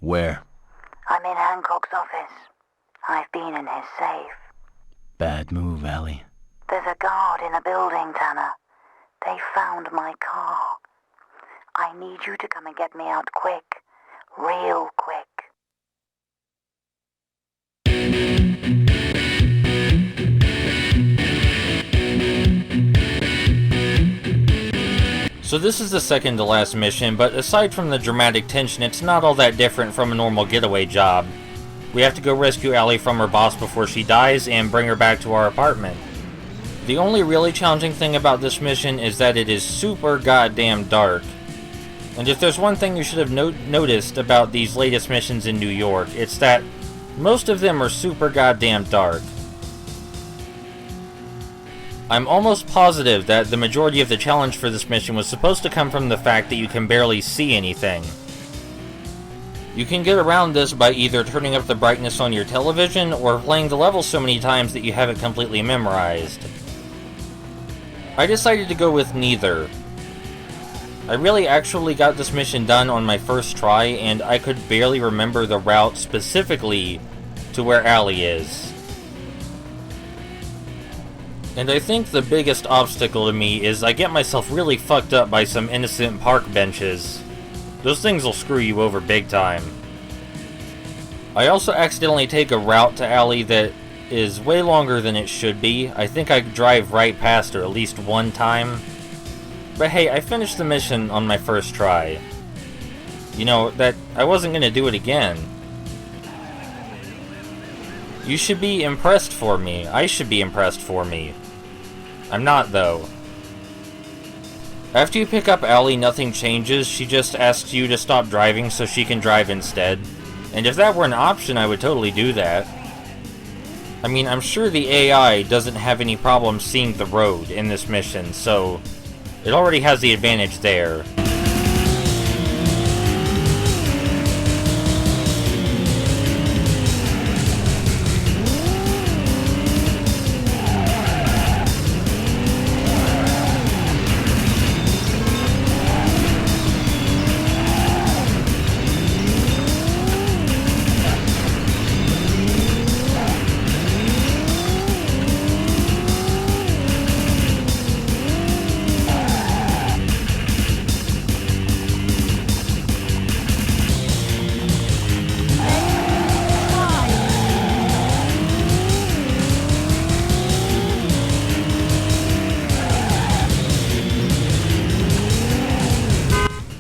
Where? I'm in Hancock's office. I've been in his safe. Bad move, Allie. There's a guard in a building, Tanner. They found my car. I need you to come and get me out quick. Real quick. So this is the second to last mission, but aside from the dramatic tension, it's not all that different from a normal getaway job. We have to go rescue Allie from her boss before she dies and bring her back to our apartment. The only really challenging thing about this mission is that it is super goddamn dark. And if there's one thing you should have noticed about these latest missions in New York, it's that most of them are super goddamn dark. I'm almost positive that the majority of the challenge for this mission was supposed to come from the fact that you can barely see anything. You can get around this by either turning up the brightness on your television or playing the level so many times that you have it completely memorized. I decided to go with neither. I really actually got this mission done on my first try, and I could barely remember the route specifically to where Allie is. And I think the biggest obstacle to me is I get myself really fucked up by some innocent park benches. Those things will screw you over big time. I also accidentally take a route to Allie that is way longer than it should be. I think I drive right past her at least one time. But hey, I finished the mission on my first try. You know, that I wasn't gonna do it again. You should be impressed for me. I should be impressed for me. I'm not, though. After you pick up Allie, nothing changes. She just asks you to stop driving so she can drive instead. And if that were an option, I would totally do that. I mean, I'm sure the AI doesn't have any problem seeing the road in this mission, so it already has the advantage there.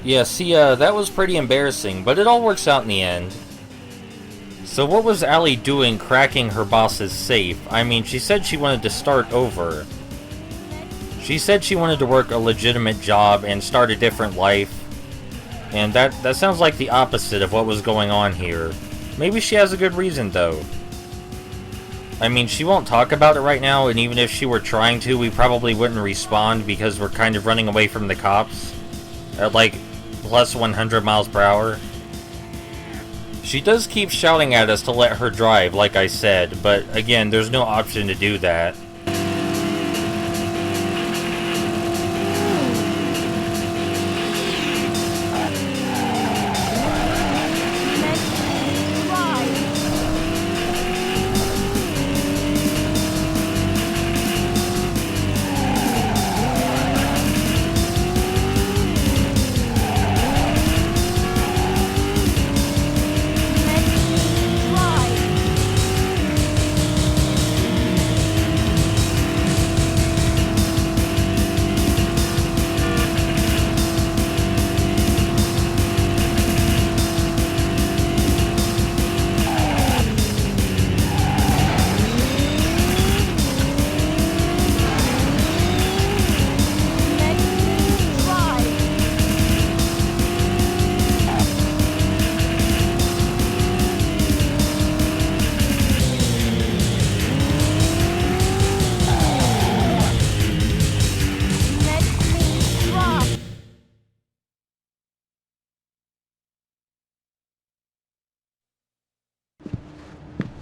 Yeah, see, that was pretty embarrassing, but it all works out in the end. So what was Allie doing cracking her boss's safe? I mean, she said she wanted to start over. She said she wanted to work a legitimate job and start a different life. And that sounds like the opposite of what was going on here. Maybe she has a good reason, though. I mean, she won't talk about it right now, and even if she were trying to, we probably wouldn't respond because we're kind of running away from the cops at, like, plus 100 miles per hour. She does keep shouting at us to let her drive, like I said, but again, there's no option to do that.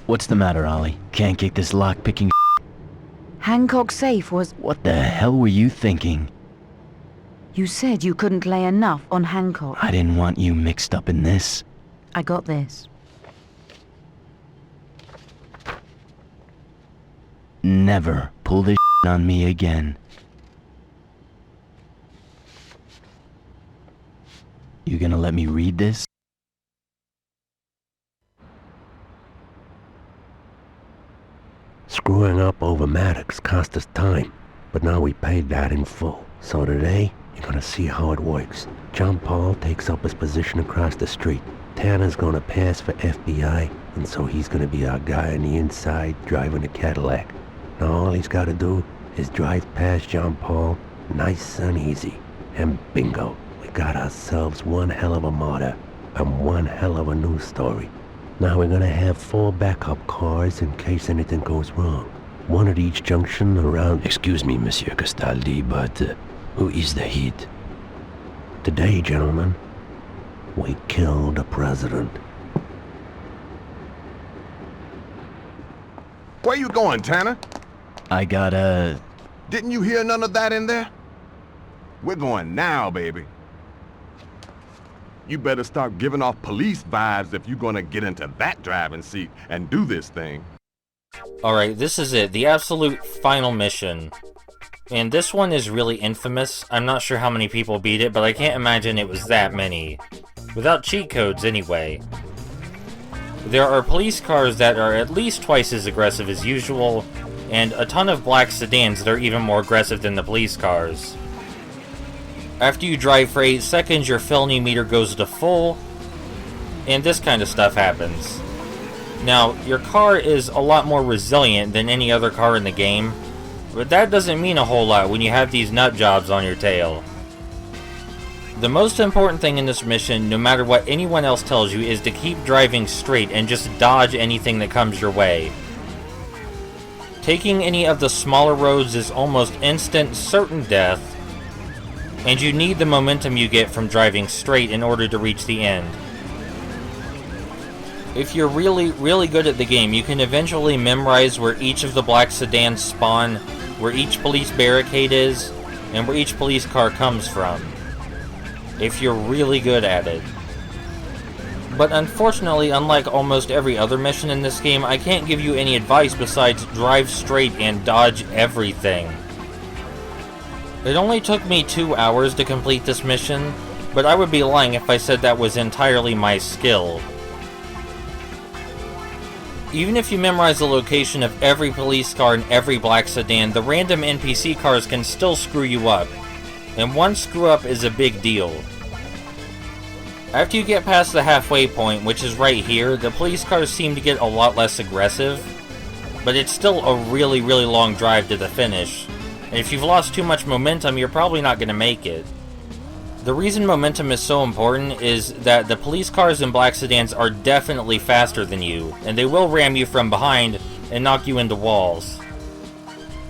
What's the matter, Ollie? Can't get this lock-picking. Hancock's safe was... What the hell were you thinking? You said you couldn't lay enough on Hancock. I didn't want you mixed up in this. I got this. Never pull this on me again. You gonna let me read this? Screwing up over Maddox cost us time, but now we paid that in full. So today, you're gonna see how it works. John Paul takes up his position across the street. Tanner's gonna pass for FBI, and so he's gonna be our guy on the inside driving the Cadillac. Now all he's gotta do is drive past John Paul, nice and easy. And bingo, we got ourselves one hell of a martyr, and one hell of a news story. Now we're gonna have 4 backup cars in case anything goes wrong. One at each junction around... Excuse me, Monsieur Castaldi, but who is the hit? Today, gentlemen, we killed the president. Where you going, Tanner? I gotta... Didn't you hear none of that in there? We're going now, baby. You better start giving off police vibes if you're gonna get into that driving seat and do this thing. Alright, this is it. The absolute final mission. And this one is really infamous. I'm not sure how many people beat it, but I can't imagine it was that many. Without cheat codes, anyway. There are police cars that are at least twice as aggressive as usual, and a ton of black sedans that are even more aggressive than the police cars. After you drive for 8 seconds, your felony meter goes to full, and this kind of stuff happens. Now, your car is a lot more resilient than any other car in the game, but that doesn't mean a whole lot when you have these nut jobs on your tail. The most important thing in this mission, no matter what anyone else tells you, is to keep driving straight and just dodge anything that comes your way. Taking any of the smaller roads is almost instant, certain death, and you need the momentum you get from driving straight in order to reach the end. If you're really, really good at the game, you can eventually memorize where each of the black sedans spawn, where each police barricade is, and where each police car comes from. If you're really good at it. But unfortunately, unlike almost every other mission in this game, I can't give you any advice besides drive straight and dodge everything. It only took me 2 hours to complete this mission, but I would be lying if I said that was entirely my skill. Even if you memorize the location of every police car and every black sedan, the random NPC cars can still screw you up. And one screw up is a big deal. After you get past the halfway point, which is right here, the police cars seem to get a lot less aggressive, but it's still a really, really long drive to the finish. And if you've lost too much momentum, you're probably not going to make it. The reason momentum is so important is that the police cars and black sedans are definitely faster than you, and they will ram you from behind and knock you into walls.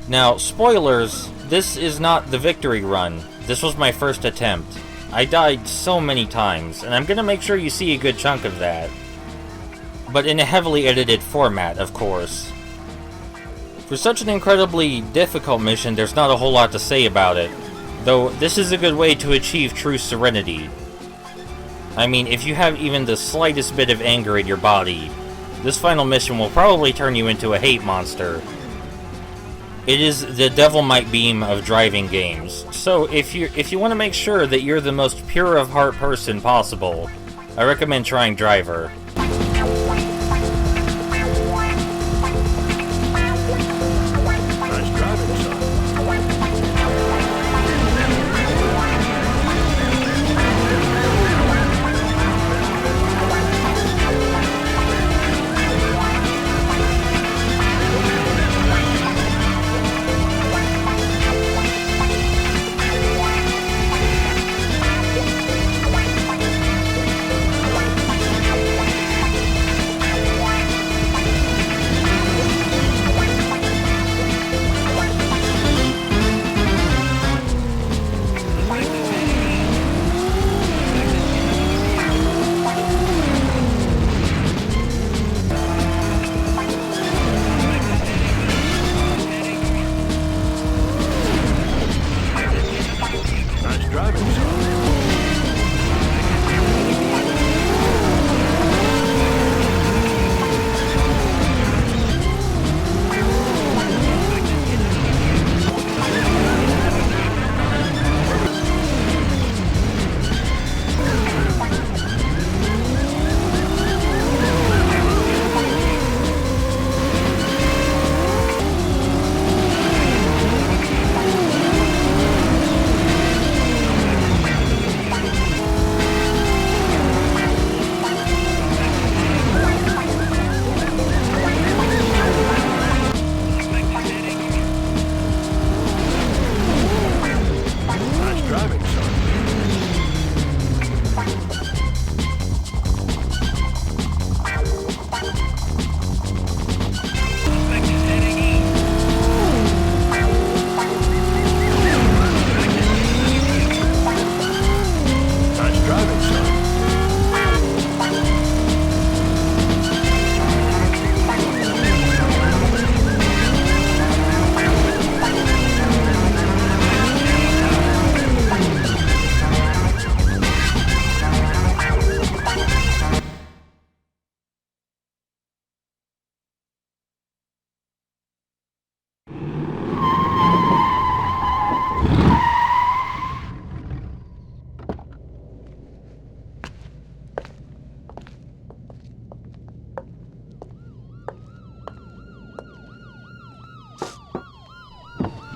Now, spoilers, this is not the victory run. This was my first attempt. I died so many times, and I'm going to make sure you see a good chunk of that. But in a heavily edited format, of course. For such an incredibly difficult mission, there's not a whole lot to say about it, though this is a good way to achieve true serenity. I mean, if you have even the slightest bit of anger in your body, this final mission will probably turn you into a hate monster. It is the Devil Might Beam of driving games, so if you want to make sure that you're the most pure of heart person possible, I recommend trying Driver.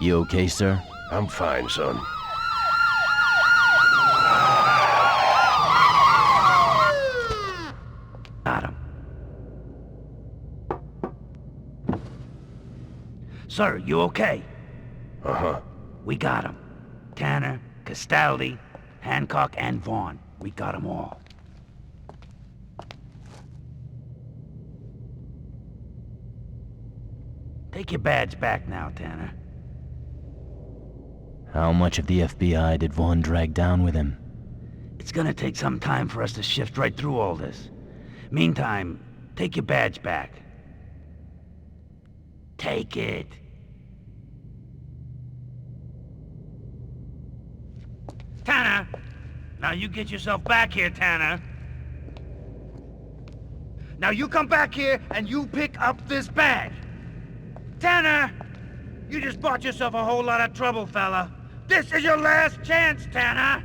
You okay, sir? I'm fine, son. Got him. Sir, you okay? Uh-huh. We got him. Tanner, Castaldi, Hancock, and Vaughn. We got them all. Take your badge back now, Tanner. How much of the FBI did Vaughn drag down with him? It's gonna take some time for us to shift right through all this. Meantime, take your badge back. Take it. Tanner! Now you get yourself back here, Tanner. Now you come back here and you pick up this badge. Tanner! You just bought yourself a whole lot of trouble, fella. This is your last chance, Tanner!